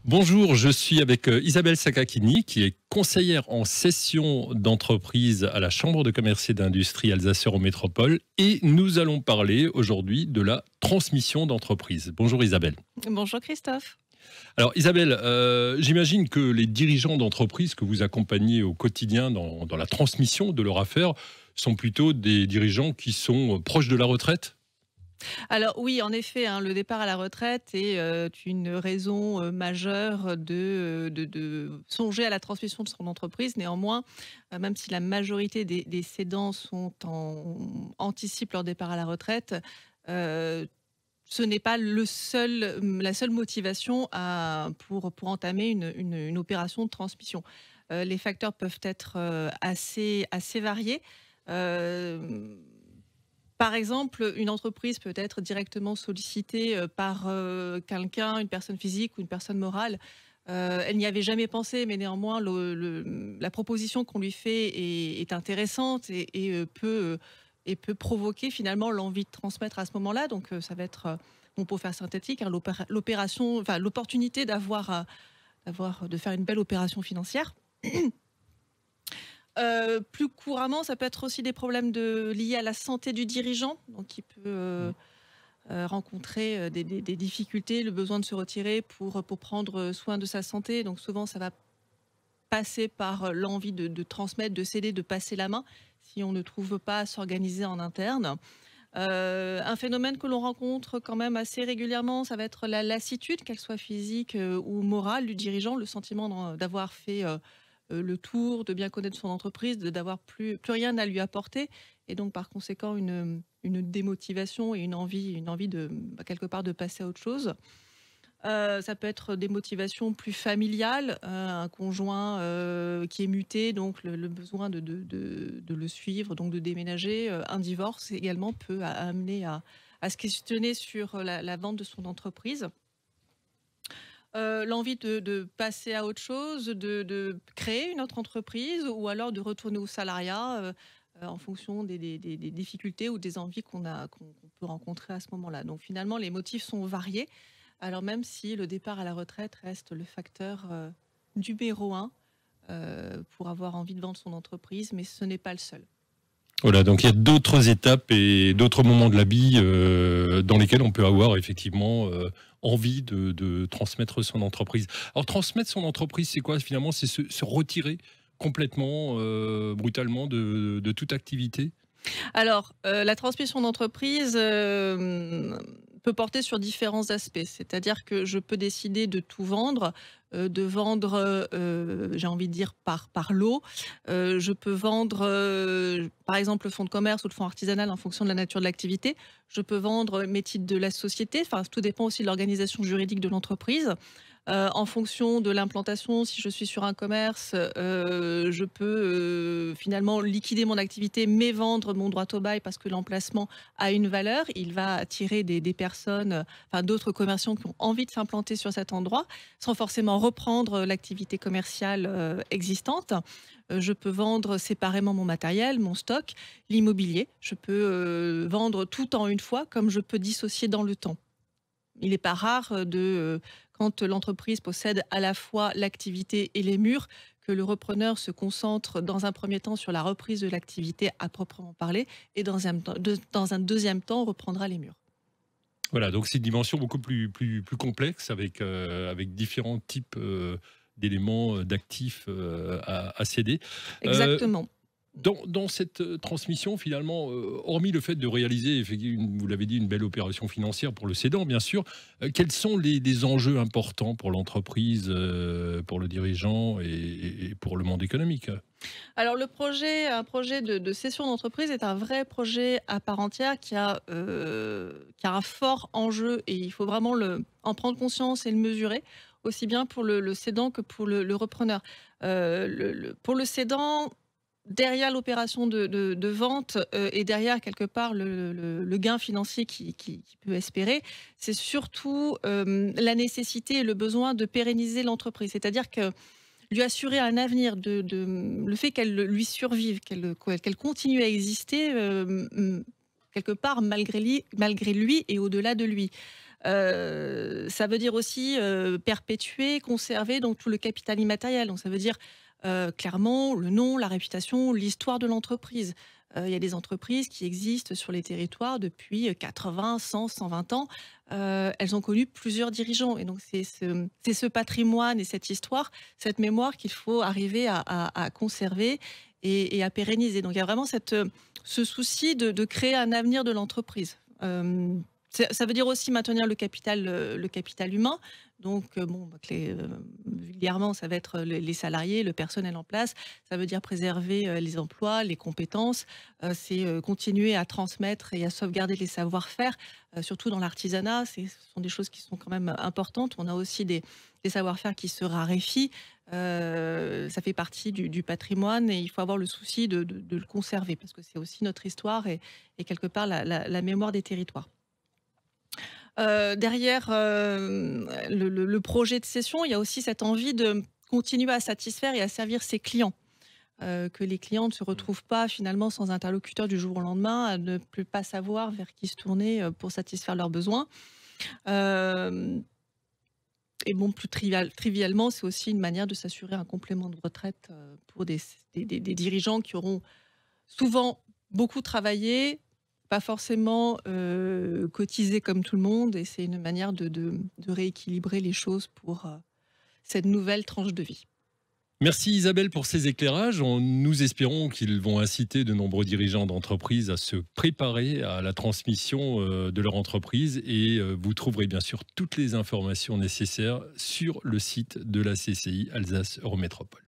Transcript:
Bonjour, je suis avec Isabelle Sakakini, qui est conseillère en cession d'entreprise à la Chambre de commerce et d'industrie Alsace-Eurométropole. Et nous allons parler aujourd'hui de la transmission d'entreprise. Bonjour Isabelle. Bonjour Christophe. Alors Isabelle, j'imagine que les dirigeants d'entreprise que vous accompagnez au quotidien dans la transmission de leur affaire sont plutôt des dirigeants qui sont proches de la retraite. Alors oui, en effet, le départ à la retraite est une raison majeure de songer à la transmission de son entreprise. Néanmoins, même si la majorité des cédants anticipent leur départ à la retraite, ce n'est pas la seule motivation pour entamer une opération de transmission. Les facteurs peuvent être assez variés. Par exemple, une entreprise peut être directement sollicitée par quelqu'un, une personne physique ou une personne morale. Elle n'y avait jamais pensé, mais néanmoins, la proposition qu'on lui fait est intéressante et peut provoquer finalement l'envie de transmettre à ce moment-là. Donc, ça va être, pour faire synthétique, l'opportunité de faire une belle opération financière. Plus couramment, ça peut être aussi des problèmes liés à la santé du dirigeant, donc il peut rencontrer des difficultés, le besoin de se retirer pour prendre soin de sa santé. Donc souvent, ça va passer par l'envie de transmettre, de céder, de passer la main, si on ne trouve pas à s'organiser en interne. Un phénomène que l'on rencontre quand même assez régulièrement, ça va être la lassitude, qu'elle soit physique ou morale du dirigeant, le sentiment d'avoir fait le tour, de bien connaître son entreprise, d'avoir plus rien à lui apporter, et donc par conséquent une démotivation et une envie quelque part de passer à autre chose. Ça peut être des motivations plus familiales, un conjoint qui est muté, donc le besoin de le suivre, donc de déménager. Un divorce également peut amener à se questionner sur la vente de son entreprise. L'envie de passer à autre chose, de créer une autre entreprise ou alors de retourner au salariat en fonction des difficultés ou des envies qu'on peut rencontrer à ce moment-là. Donc finalement, les motifs sont variés, alors même si le départ à la retraite reste le facteur numéro un pour avoir envie de vendre son entreprise, mais ce n'est pas le seul. Voilà, donc il y a d'autres étapes et d'autres moments de la vie dans lesquels on peut avoir effectivement envie de transmettre son entreprise. Alors transmettre son entreprise, c'est quoi finalement? C'est se retirer complètement, brutalement de toute activité? Alors, la transmission d'entreprise peut porter sur différents aspects. C'est-à-dire que je peux décider de tout vendre, de vendre, j'ai envie de dire par lot. Je peux vendre, par exemple, le fonds de commerce ou le fonds artisanal en fonction de la nature de l'activité. Je peux vendre mes titres de la société. Enfin, tout dépend aussi de l'organisation juridique de l'entreprise. En fonction de l'implantation, si je suis sur un commerce, je peux finalement liquider mon activité, mais vendre mon droit au bail parce que l'emplacement a une valeur. Il va attirer des personnes, enfin d'autres commerçants qui ont envie de s'implanter sur cet endroit, sans forcément reprendre l'activité commerciale existante. Je peux vendre séparément mon matériel, mon stock, l'immobilier. Je peux vendre tout en une fois, comme je peux dissocier dans le temps. Il n'est pas rare quand l'entreprise possède à la fois l'activité et les murs, que le repreneur se concentre dans un premier temps sur la reprise de l'activité à proprement parler et dans un deuxième temps reprendra les murs. Voilà, donc c'est une dimension beaucoup plus complexe avec différents types d'éléments, d'actifs à céder. Euh, Exactement. Dans cette transmission, finalement, hormis le fait de réaliser, vous l'avez dit, une belle opération financière pour le cédant, bien sûr, quels sont les enjeux importants pour l'entreprise, pour le dirigeant et pour le monde économique? Alors un projet de cession d'entreprise est un vrai projet à part entière qui a un fort enjeu et il faut vraiment en prendre conscience et le mesurer, aussi bien pour le cédant que pour le repreneur. Pour le cédant, derrière l'opération de vente et derrière quelque part le gain financier qu'il peut espérer, c'est surtout la nécessité et le besoin de pérenniser l'entreprise. C'est-à-dire que lui assurer un avenir, le fait qu'elle lui survive, qu'elle continue à exister quelque part malgré lui et au-delà de lui. Ça veut dire aussi perpétuer, conserver donc tout le capital immatériel. Donc ça veut dire clairement le nom, la réputation, l'histoire de l'entreprise. Il y a des entreprises qui existent sur les territoires depuis 80, 100, 120 ans. Elles ont connu plusieurs dirigeants. Et donc, c'est ce patrimoine et cette histoire, cette mémoire qu'il faut arriver à conserver et à pérenniser. Donc, il y a vraiment ce souci de créer un avenir de l'entreprise. Ça veut dire aussi maintenir le capital humain. Donc, bon, vulgairement, ça va être les salariés, le personnel en place. Ça veut dire préserver les emplois, les compétences. C'est continuer à transmettre et à sauvegarder les savoir-faire, surtout dans l'artisanat. Ce sont des choses qui sont quand même importantes. On a aussi des savoir-faire qui se raréfient. Ça fait partie du patrimoine et il faut avoir le souci de le conserver parce que c'est aussi notre histoire et quelque part la mémoire des territoires. Derrière le projet de cession, il y a aussi cette envie de continuer à satisfaire et à servir ses clients. Que les clients ne se retrouvent pas finalement sans interlocuteur du jour au lendemain, à ne plus pas savoir vers qui se tourner pour satisfaire leurs besoins. Euh, et bon, plus trivialement, c'est aussi une manière de s'assurer un complément de retraite pour des dirigeants qui auront souvent beaucoup travaillé, pas forcément cotisé comme tout le monde, et c'est une manière de rééquilibrer les choses pour cette nouvelle tranche de vie. Merci Isabelle pour ces éclairages. Nous espérons qu'ils vont inciter de nombreux dirigeants d'entreprise à se préparer à la transmission de leur entreprise et vous trouverez bien sûr toutes les informations nécessaires sur le site de la CCI Alsace Eurométropole.